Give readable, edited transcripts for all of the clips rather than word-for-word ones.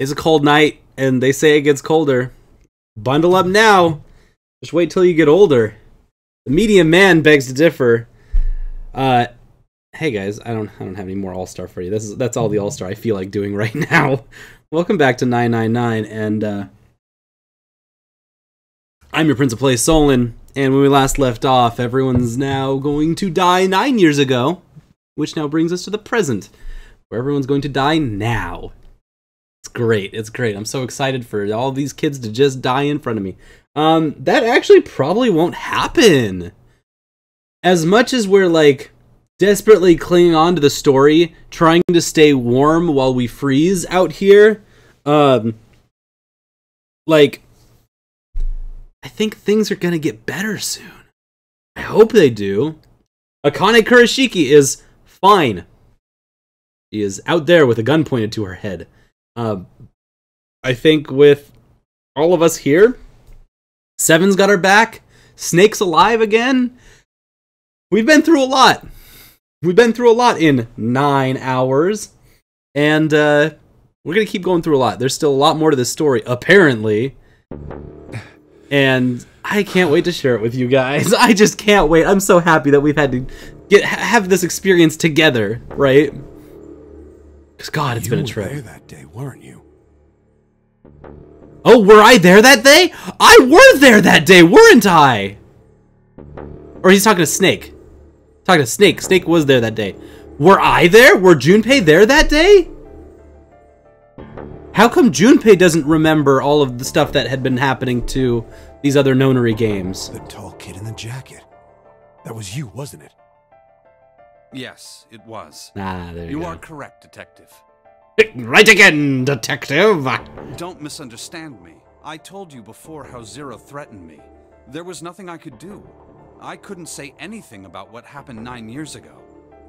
It's a cold night, and they say it gets colder. Bundle up now. Just wait till you get older. The medium man begs to differ. Hey guys, I don't have any more All-Star for you. That's all the All-Star I feel like doing right now. Welcome back to 999, and I'm your Prince of Play, Solon. And when we last left off, everyone's now going to die 9 years ago, which now brings us to the present, where everyone's going to die now. It's great. It's great. I'm so excited for all these kids to just die in front of me. That actually probably won't happen. As much as we're, like, desperately clinging on to the story, trying to stay warm while we freeze out here, like, I think things are gonna get better soon. I hope they do. Akane Kurashiki is fine. She is out there with a gun pointed to her head. I think with all of us here, Seven's got our back, Snake's alive again. We've been through a lot. We've been through a lot in 9 hours, and we're gonna keep going through a lot. There's still a lot more to this story, apparently, and I can't wait to share it with you guys. I just can't wait. I'm so happy that we've had to have this experience together, right? Because God, it's been a trip. You were there that day, weren't you? Oh, were I there that day? I were there that day, weren't I? Or he's talking to Snake. Talking to Snake. Snake was there that day. Were I there? Were Junpei there that day? How come Junpei doesn't remember all of the stuff that had been happening to these other Nonary games? The tall kid in the jacket. That was you, wasn't it? Yes, it was. Ah, there you go. You are correct, Detective. Right again, Detective! Don't misunderstand me. I told you before how Zero threatened me. There was nothing I could do. I couldn't say anything about what happened 9 years ago.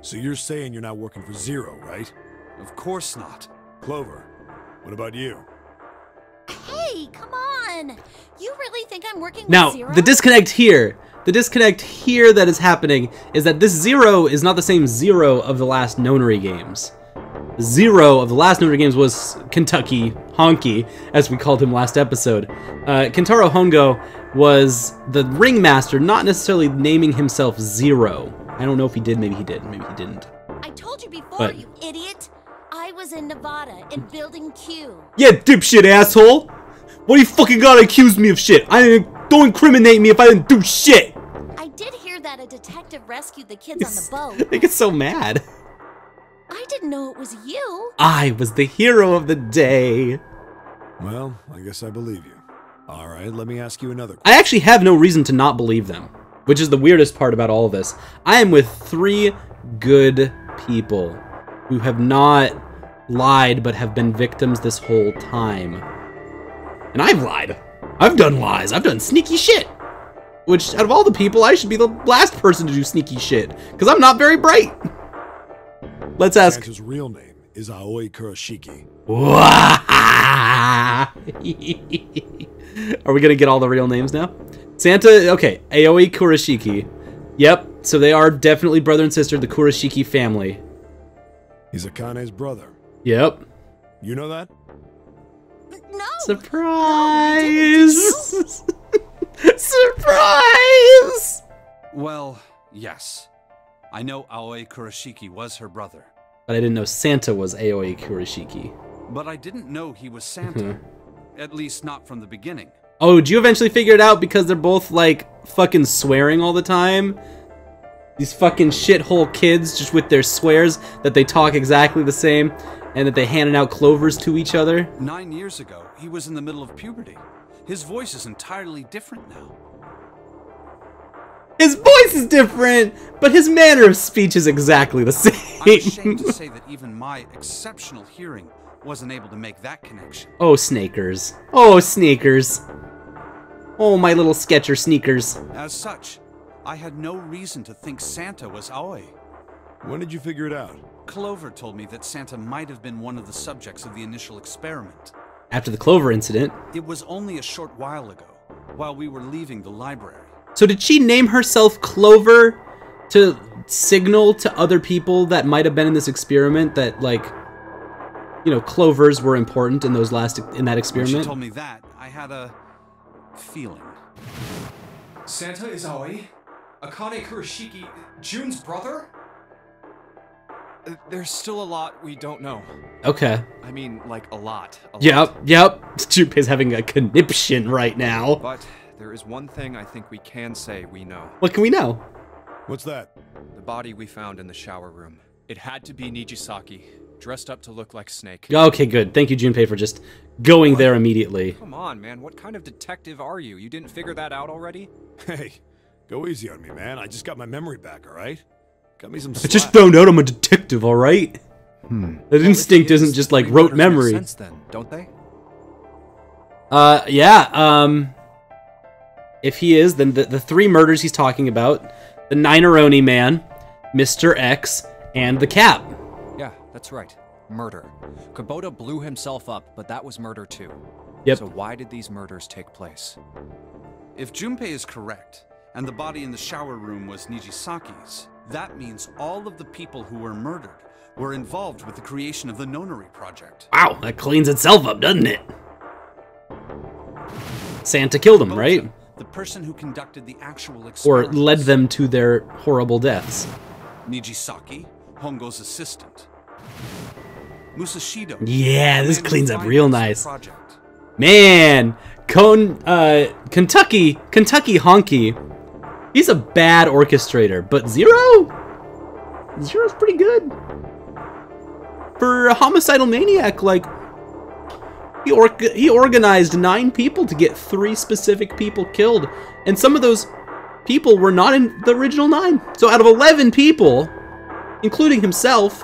So you're saying you're not working for Zero, right? Of course not. Clover, what about you? Hey, come on! You really think I'm working Now, with Zero? the disconnect here that is happening is that this Zero is not the same Zero of the last Nonary games. Zero of the last Nonary games was Kentucky Honky, as we called him last episode. Kentaro Hongo was the ringmaster, not necessarily naming himself Zero. I don't know if he did, maybe he did, maybe he didn't. I told you before, But- you idiot! I was in Nevada, in Building Q. Yeah, dipshit asshole! What do you fucking gotta accuse me of shit? Don't incriminate me if I didn't do shit! I did hear that a detective rescued the kids on the boat. They get so mad. I didn't know it was you. I was the hero of the day. Well, I guess I believe you. Alright, let me ask you another question. I actually have no reason to not believe them, which is the weirdest part about all of this. I am with 3 good people who have not lied but have been victims this whole time. And I've lied. I've done lies. I've done sneaky shit. Which, out of all the people, I should be the last person to do sneaky shit, because I'm not very bright. Let's ask. Santa's real name is Aoi Kurashiki. Are we gonna get all the real names now? Santa, okay, Aoi Kurashiki. Yep, so they are definitely brother and sister, the Kurashiki family. He's Akane's brother. Yep. You know that? No. Surprise! Surprise! Well, yes. I know Aoi Kurashiki was her brother. But I didn't know Santa was Aoi Kurashiki. But I didn't know he was Santa. At least not from the beginning. Oh, did you eventually figure it out because they're both, like, fucking swearing all the time? These fucking shithole kids just with their swears that they talk exactly the same and that they handed out clovers to each other. 9 years ago, he was in the middle of puberty. His voice is entirely different now. His voice is different, but his manner of speech is exactly the same. I'm ashamed to say that even my exceptional hearing wasn't able to make that connection. Oh, Snakers. Oh, sneakers. Oh, my little Sketcher sneakers. As such, I had no reason to think Santa was Aoi. When did you figure it out? Clover told me that Santa might have been one of the subjects of the initial experiment. After the Clover incident. It was only a short while ago, while we were leaving the library. So did she name herself Clover to signal to other people that might have been in this experiment that, like, you know, clovers were important in those in that When experiment. she told me that, I had a feeling. Santa is Aoi? Akane Kurashiki, June's brother? There's still a lot we don't know. Okay. I mean, like, a lot. Yep. Junpei's having a conniption right now. But there is one thing I think we can say we know. What can we know? What's that? The body we found in the shower room. It had to be Nijisaki, dressed up to look like Snake. Okay, good. Thank you, Junpei, for just going there immediately. Come on, man. What kind of detective are you? You didn't figure that out already? Hey, go easy on me, man. I just got my memory back, all right? Cut me some I slack. just found out I'm a detective, all right? That instinct isn't just like rote memory. Sense then, don't they? Yeah, if he is, then the three murders he's talking about, the Nonary man, Mr. X, and the Cap. Yeah, that's right. Murder. Kubota blew himself up, but that was murder too. Yep. So why did these murders take place? If Junpei is correct, and the body in the shower room was Nijisaki's, that means all of the people who were murdered were involved with the creation of the Nonary project. Wow, that cleans itself up, doesn't it? Santa killed him, Kubota, right? The person who conducted the actual Or experiments. led them to their horrible deaths. Nijisaki, Hongo's assistant. Musashido. Yeah, the this man who cleans up financed real the nice. project. Man, Kentucky Honky. He's a bad orchestrator, but Zero's pretty good. For a homicidal maniac, like, he organized 9 people to get 3 specific people killed, and some of those people were not in the original 9. So out of 11 people, including himself,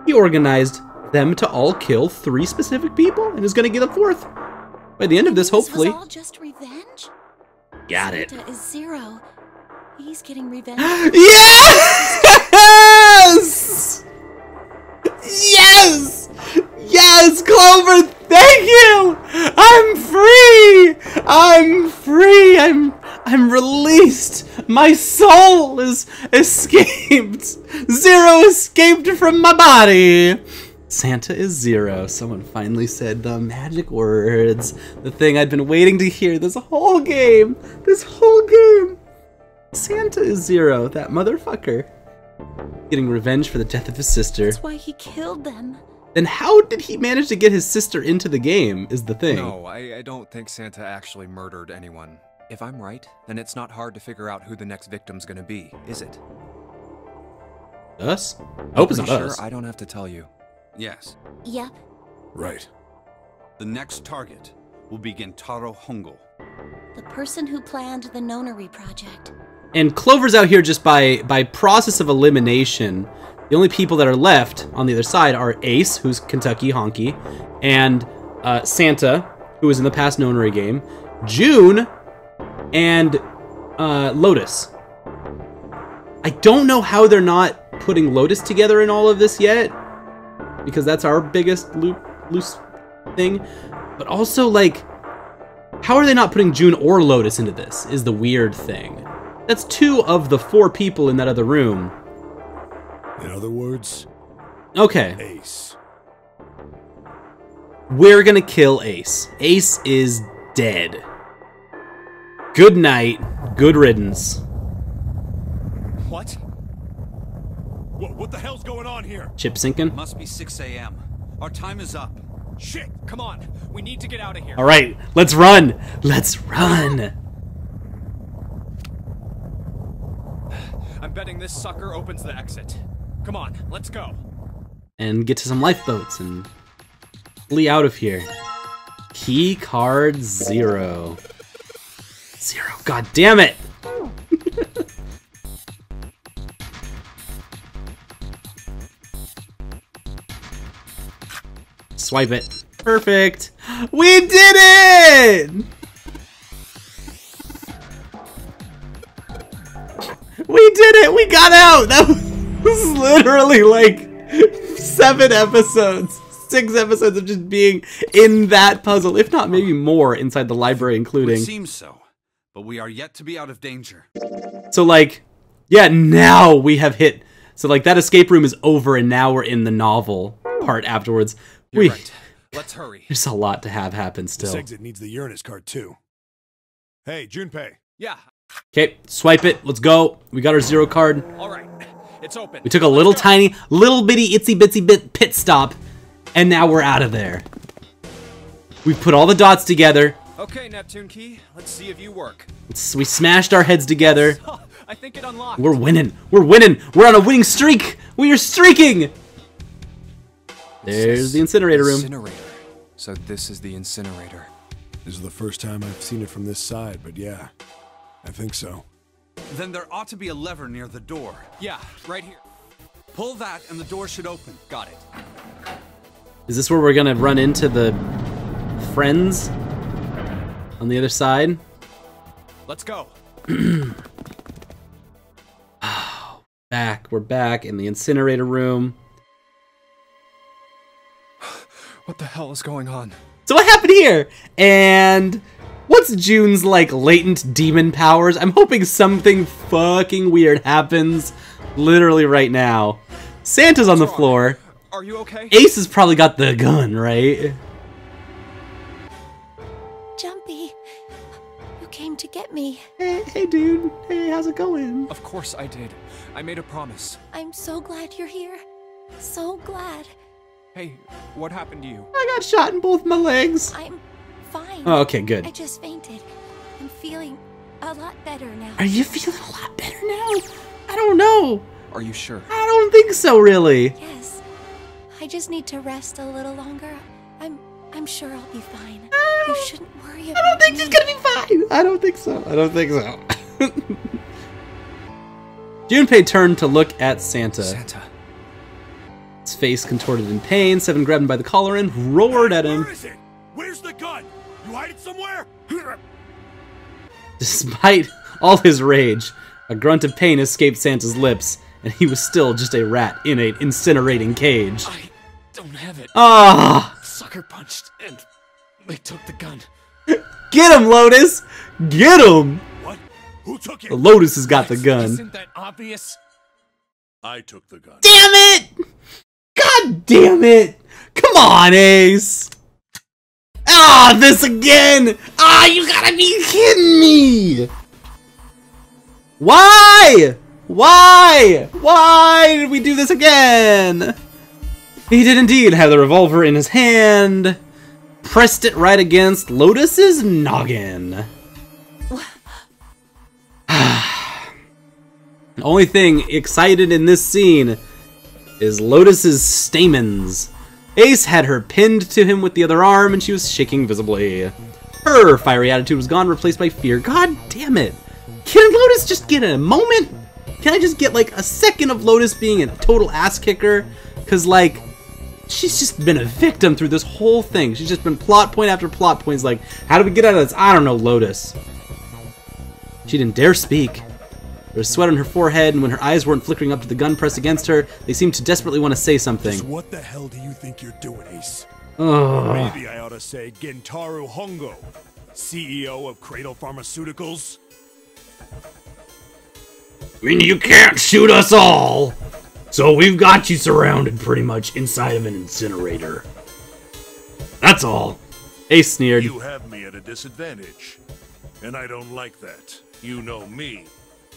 he organized them to all kill 3 specific people, and is going to get a 4th. By the end of this, hopefully. This was all just revenge? Got it. Santa is Zero. He's getting revenge. Yes! Yes! Yes, Clover, thank you! I'm free! I'm free! I'm released! My soul is escaped! Zero escaped from my body! Santa is Zero. Someone finally said the magic words. The thing I'd been waiting to hear this whole game. This whole game. Santa is Zero, that motherfucker. Getting revenge for the death of his sister. That's why he killed them. Then how did he manage to get his sister into the game, is the thing. No, I don't think Santa actually murdered anyone. If I'm right, then it's not hard to figure out who the next victim's gonna be, is it? Us? I hope it's not Pretty sure us. I don't have to tell you. Yes. Yep. Right. The next target will be Gentaro Hongo. The person who planned the Nonary project. And Clover's out here just by process of elimination. The only people that are left on the other side are Ace, who's Kentucky Honky, and Santa, who was in the past Nonary game, June, and Lotus. I don't know how they're not putting Lotus together in all of this yet, because that's our biggest loose thing. But also, like, how are they not putting June or Lotus into this is the weird thing. That's 2 of the 4 people in that other room. In other words, Okay, Ace. we're gonna kill Ace. Ace is dead. Good night. Good riddance. What? What the hell's going on here? Chip sinking. Must be 6 a.m. Our time is up. Shit! Come on! We need to get out of here! Alright, let's run! Let's run! I'm betting this sucker opens the exit. Come on, let's go. And get to some lifeboats and flee out of here. Key card 0. 0. God damn it! Swipe it. Perfect. We did it! We did it! We got out! That was literally like 7 episodes. 6 episodes of just being in that puzzle, if not maybe more, inside the library, It including. seems so, but we are yet to be out of danger. So, like, yeah, now we have hit. So, like, that escape room is over, and now we're in the novel part afterwards. You're right. Let's hurry. There's a lot to have happen This still. exit needs the Uranus card too. Hey, Junpei. Yeah. Okay, swipe it. Let's go. We got our 0 card. All right. It's open. We took a little tiny, little bitty, itsy bitsy bit pit stop, and now we're out of there. We've put all the dots together. Okay, Neptune Key. Let's see if you work. We smashed our heads together. I think it unlocked. We're winning. We're winning. We're on a winning streak. We are streaking. There's the incinerator room. Incinerator. So this is the incinerator. This is the first time I've seen it from this side, but yeah, I think so. Then there ought to be a lever near the door. Yeah, right here. Pull that and the door should open. Got it. Is this where we're gonna run into the friends on the other side? Let's go. We're back in the incinerator room. What the hell is going on? So what happened here? And what's June's, like, latent demon powers? I'm hoping something fucking weird happens literally right now. Santa's on the floor. Are you okay? Ace has probably got the gun, right? Jumpy, you came to get me. Hey, dude. Hey, how's it going? Of course I did. I made a promise. I'm so glad you're here. So glad. Hey, what happened to you? I got shot in both my legs. I'm fine. Oh, okay, good. I just fainted. I'm feeling a lot better now. Are you feeling a lot better now? I don't know. Are you sure? I don't think so, really. Yes. I just need to rest a little longer. I'm sure I'll be fine. You shouldn't worry about I don't think me. she's gonna be fine. I don't think so. I don't think so. Junpei turned to look at Santa. Santa. His face contorted in pain. Seven grabbed him by the collar and roared at him. Where is it? Where's the gun? You hide it somewhere? Despite all his rage, a grunt of pain escaped Santa's lips, and he was still just a rat in an incinerating cage. I don't have it. Ah! Sucker punched, and they took the gun. Get him, Lotus! Get him! What? Who took it? Lotus has got the gun. Isn't that obvious? I took the gun. Damn it! God damn it! Come on, Ace! Ah, this again! Ah, you gotta be kidding me! Why? Why? Why did we do this again? He did indeed have the revolver in his hand, pressed it right against Lotus's noggin. The only thing excited in this scene is Lotus's stamens. Ace had her pinned to him with the other arm, and she was shaking visibly. Her fiery attitude was gone, replaced by fear. God damn it. Can Lotus just get a moment? Can I just get, like, a second of Lotus being a total ass kicker? Because, like, she's just been a victim through this whole thing. She's just been plot point after plot points like, how do we get out of this? I don't know, Lotus. She didn't dare speak. There was sweat on her forehead, and when her eyes weren't flickering up to the gun pressed against her, they seemed to desperately want to say something. Just what the hell do you think you're doing, Ace? Ugh. Maybe I ought to say Gentaro Hongo, CEO of Cradle Pharmaceuticals. I mean, you can't shoot us all! So we've got you surrounded pretty much inside of an incinerator. That's all. Ace sneered. You have me at a disadvantage. And I don't like that. You know me,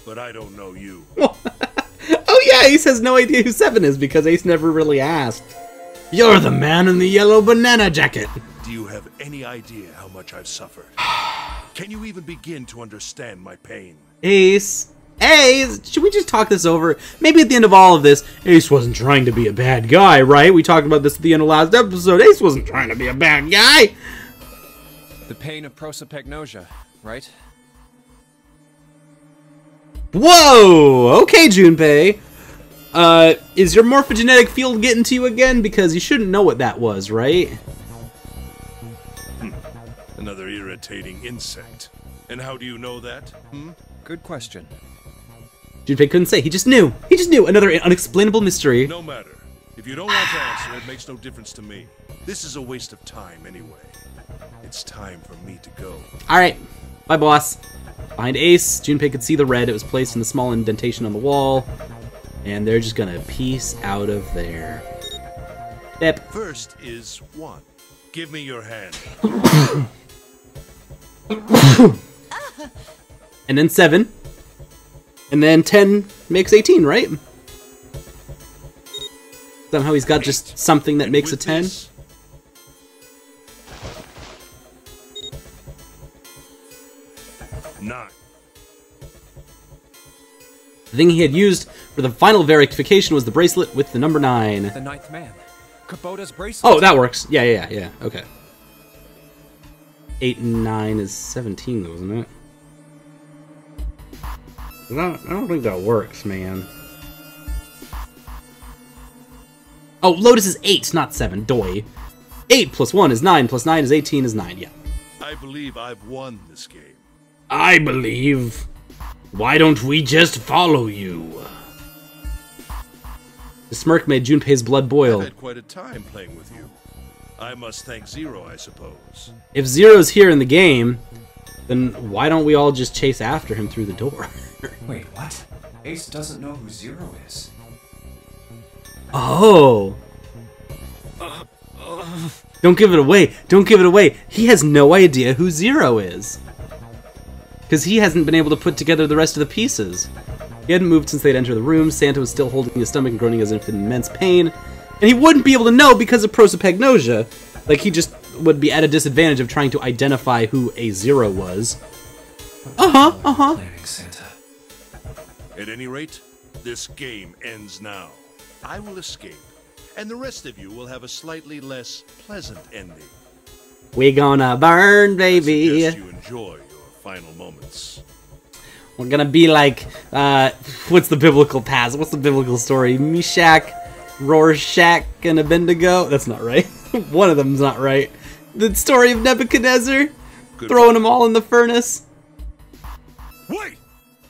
but I don't know you. Oh yeah, Ace has no idea who Seven is because Ace never really asked. You're the man in the yellow banana jacket. Do you have any idea how much I've suffered? Can you even begin to understand my pain? Ace. Ace, should we just talk this over? Maybe at the end of all of this, Ace wasn't trying to be a bad guy, right? We talked about this at the end of last episode. Ace wasn't trying to be a bad guy. The pain of prosopagnosia, right? Whoa! Okay, Junpei. Is your morphogenetic field getting to you again? Because you shouldn't know what that was, right? Another irritating insect. And how do you know that? Good question. Junpei couldn't say. He just knew. He just knew. Another unexplainable mystery. No matter. If you don't want to answer, it makes no difference to me. This is a waste of time anyway. It's time for me to go. Alright. Bye, boss. Behind Ace, Junpei could see the red. It was placed in the small indentation on the wall. And they're just gonna peace out of there. Bip. First is 1. Give me your hand. And then 7. And then 10 makes 18, right? Somehow he's got just something that makes a 10. This, nine. The thing he had used for the final verification was the bracelet with the number 9. The 9th man. Kubota's bracelet. Oh, that works. Yeah. Okay. 8 and 9 is 17, though, isn't it? I don't think that works, man. Oh, Lotus is 8, not 7. Doi. 8 plus 1 is 9, plus 9 is 18 is 9, yeah. I believe I've won this game. I believe. Why don't we just follow you? The smirk made Junpei's blood boil. I've had quite a time playing with you. I must thank Zero, I suppose. If Zero's here in the game, then why don't we all just chase after him through the door? Wait, what? Ace doesn't know who Zero is. Oh. Don't give it away. Don't give it away. He has no idea who Zero is. Because he hasn't been able to put together the rest of the pieces. He hadn't moved since they'd entered the room. Santa was still holding his stomach and groaning as if in immense pain. And he wouldn't be able to know because of prosopagnosia. Like, he just would be at a disadvantage of trying to identify who a Zero was. Planning Santa. At any rate, this game ends now. I will escape, and the rest of you will have a slightly less pleasant ending. We gonna burn, I baby. suggest you enjoy your final moments. We're gonna be like, what's the biblical past? What's the biblical story? Meshach, Rorschach, and Abednego? That's not right. One of them's not right. The story of Nebuchadnezzar, throwing them all in the furnace. Wait!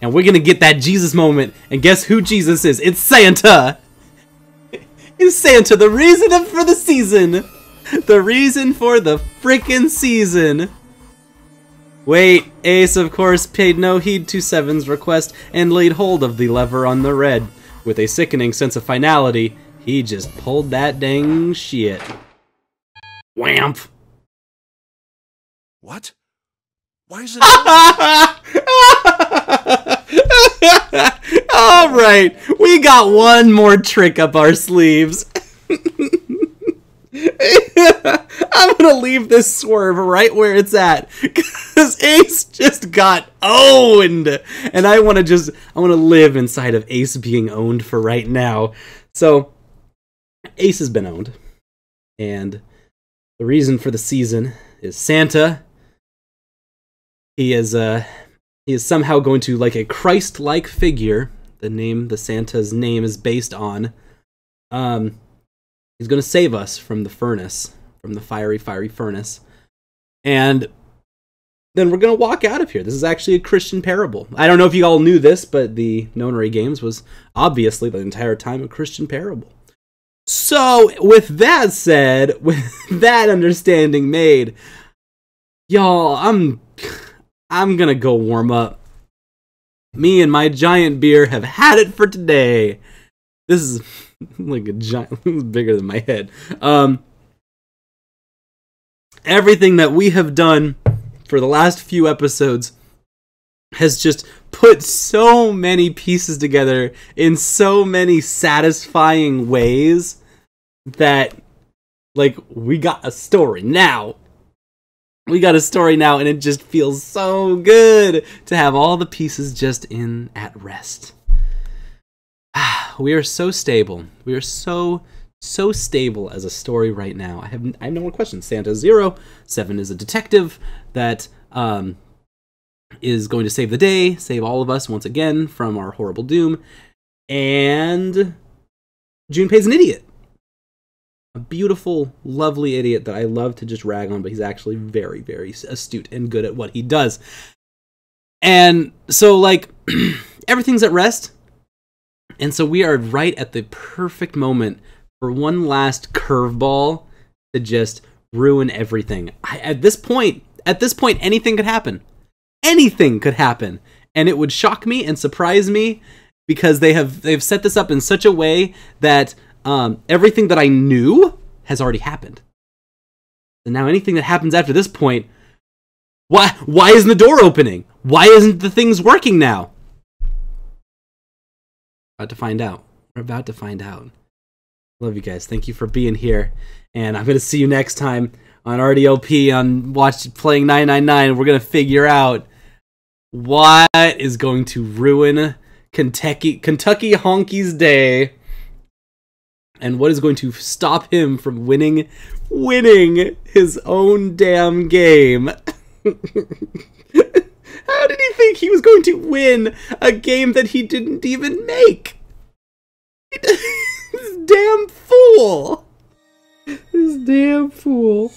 And we're gonna get that Jesus moment, and guess who Jesus is? It's Santa! It's Santa, the reason for the season! The reason for the frickin' season! Wait, Ace of course paid no heed to Seven's request and laid hold of the lever on the red. With a sickening sense of finality, he just pulled that dang shit. Whamp! What? Why is it? Alright, we got one more trick up our sleeves. I'm gonna leave this swerve right where it's at, because Ace just got owned, and I want to live inside of Ace being owned for right now. So, Ace has been owned, and the reason for the season is Santa. He is somehow going to, like a Christ-like figure, the Santa's name is based on, he's going to save us from the furnace, from the fiery furnace. And then we're going to walk out of here. This is actually a Christian parable. I don't know if you all knew this, but the Nonary games was obviously the entire time a Christian parable. So, with that said, with that understanding made, y'all, I'm going to go warm up. Me and my giant beer have had it for today. This is like a giant, this is bigger than my head. Everything that we have done for the last few episodes has just put so many pieces together in so many satisfying ways that, like, we got a story now. We got a story now, and it just feels so good to have all the pieces just at rest. We are so stable. We are so stable as a story right now. I have no more questions. Santa is Zero. 7 is a detective that is going to save the day, save all of us once again from our horrible doom. And Junpei's an idiot. A beautiful, lovely idiot that I love to just rag on, but he's actually very, very astute and good at what he does. And so, like, everything's at rest. And so we are right at the perfect moment for one last curveball to just ruin everything. At this point, anything could happen. Anything could happen. And it would shock me and surprise me because they've set this up in such a way that everything that I knew has already happened. And now anything that happens after this point, why isn't the door opening? Why isn't the things working now? About to find out. We're about to find out. Love you guys. Thank you for being here. And I'm going to see you next time on RDLP on playing 999. We're going to figure out what is going to ruin Kentucky Honky's day and what is going to stop him from winning his own damn game. How did he think he was going to win a game that he didn't even make? This damn fool. This damn fool.